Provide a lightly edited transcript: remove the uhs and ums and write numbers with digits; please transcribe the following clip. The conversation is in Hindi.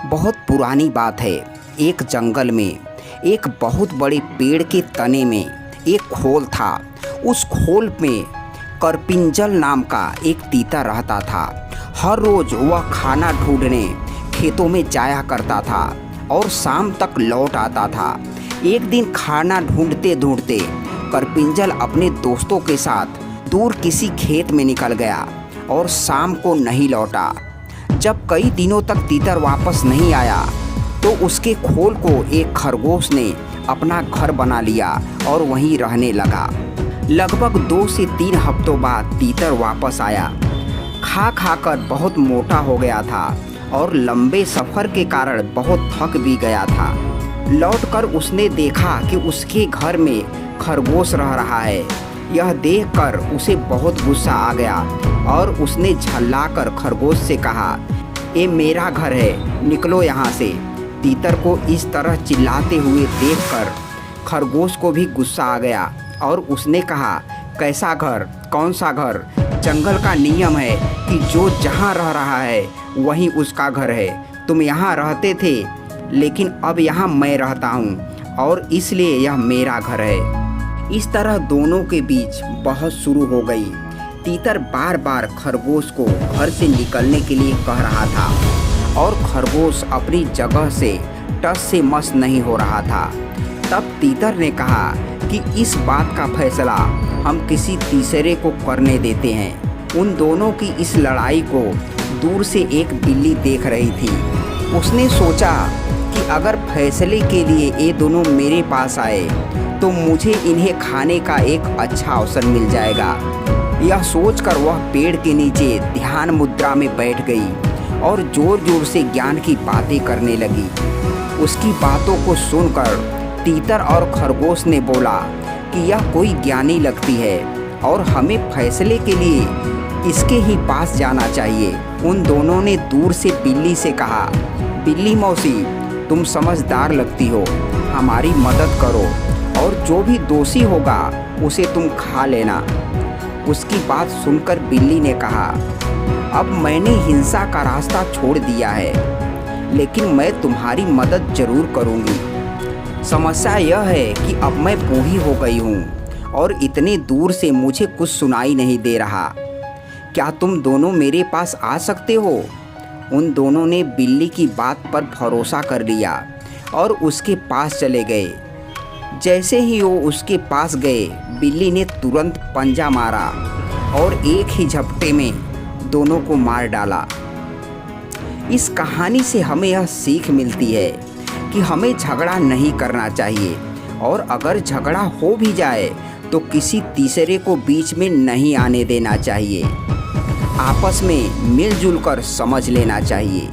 बहुत पुरानी बात है। एक जंगल में एक बहुत बड़े पेड़ के तने में एक खोल था। उस खोल में करपिंजल नाम का एक तीतर रहता था। हर रोज़ वह खाना ढूंढने खेतों में जाया करता था और शाम तक लौट आता था। एक दिन खाना ढूंढते ढूंढते करपिंजल अपने दोस्तों के साथ दूर किसी खेत में निकल गया और शाम को नहीं लौटा। जब कई दिनों तक तीतर वापस नहीं आया तो उसके खोल को एक खरगोश ने अपना घर बना लिया और वहीं रहने लगा। लगभग 2 से 3 हफ्तों बाद तीतर वापस आया। खा खा कर बहुत मोटा हो गया था और लंबे सफ़र के कारण बहुत थक भी गया था। लौटकर उसने देखा कि उसके घर में खरगोश रह रहा है। यह देखकर उसे बहुत गुस्सा आ गया और उसने झल्लाकर खरगोश से कहा, ये मेरा घर है, निकलो यहाँ से। तीतर को इस तरह चिल्लाते हुए देखकर खरगोश को भी गुस्सा आ गया और उसने कहा, कैसा घर, कौन सा घर? जंगल का नियम है कि जो जहाँ रह रहा है वहीं उसका घर है। तुम यहाँ रहते थे लेकिन अब यहाँ मैं रहता हूँ और इसलिए यह मेरा घर है। इस तरह दोनों के बीच बहस शुरू हो गई। तीतर बार बार खरगोश को घर से निकलने के लिए कह रहा था और खरगोश अपनी जगह से टस से मस नहीं हो रहा था। तब तीतर ने कहा कि इस बात का फैसला हम किसी तीसरे को करने देते हैं। उन दोनों की इस लड़ाई को दूर से एक बिल्ली देख रही थी। उसने सोचा कि अगर फैसले के लिए ये दोनों मेरे पास आए तो मुझे इन्हें खाने का एक अच्छा अवसर मिल जाएगा। यह सोचकर वह पेड़ के नीचे ध्यान मुद्रा में बैठ गई और जोर जोर से ज्ञान की बातें करने लगी। उसकी बातों को सुनकर तीतर और खरगोश ने बोला कि यह कोई ज्ञानी लगती है और हमें फैसले के लिए इसके ही पास जाना चाहिए। उन दोनों ने दूर से बिल्ली से कहा, बिल्ली मौसी, तुम समझदार लगती हो, हमारी मदद करो और जो भी दोषी होगा उसे तुम खा लेना। उसकी बात सुनकर बिल्ली ने कहा, अब मैंने हिंसा का रास्ता छोड़ दिया है लेकिन मैं तुम्हारी मदद जरूर करूंगी। समस्या यह है कि अब मैं बूढ़ी हो गई हूँ और इतने दूर से मुझे कुछ सुनाई नहीं दे रहा। क्या तुम दोनों मेरे पास आ सकते हो? उन दोनों ने बिल्ली की बात पर भरोसा कर लिया और उसके पास चले गए। जैसे ही वो उसके पास गए, बिल्ली ने तुरंत पंजा मारा और एक ही झपटे में दोनों को मार डाला। इस कहानी से हमें यह सीख मिलती है कि हमें झगड़ा नहीं करना चाहिए और अगर झगड़ा हो भी जाए तो किसी तीसरे को बीच में नहीं आने देना चाहिए। आपस में मिलजुल कर समझ लेना चाहिए।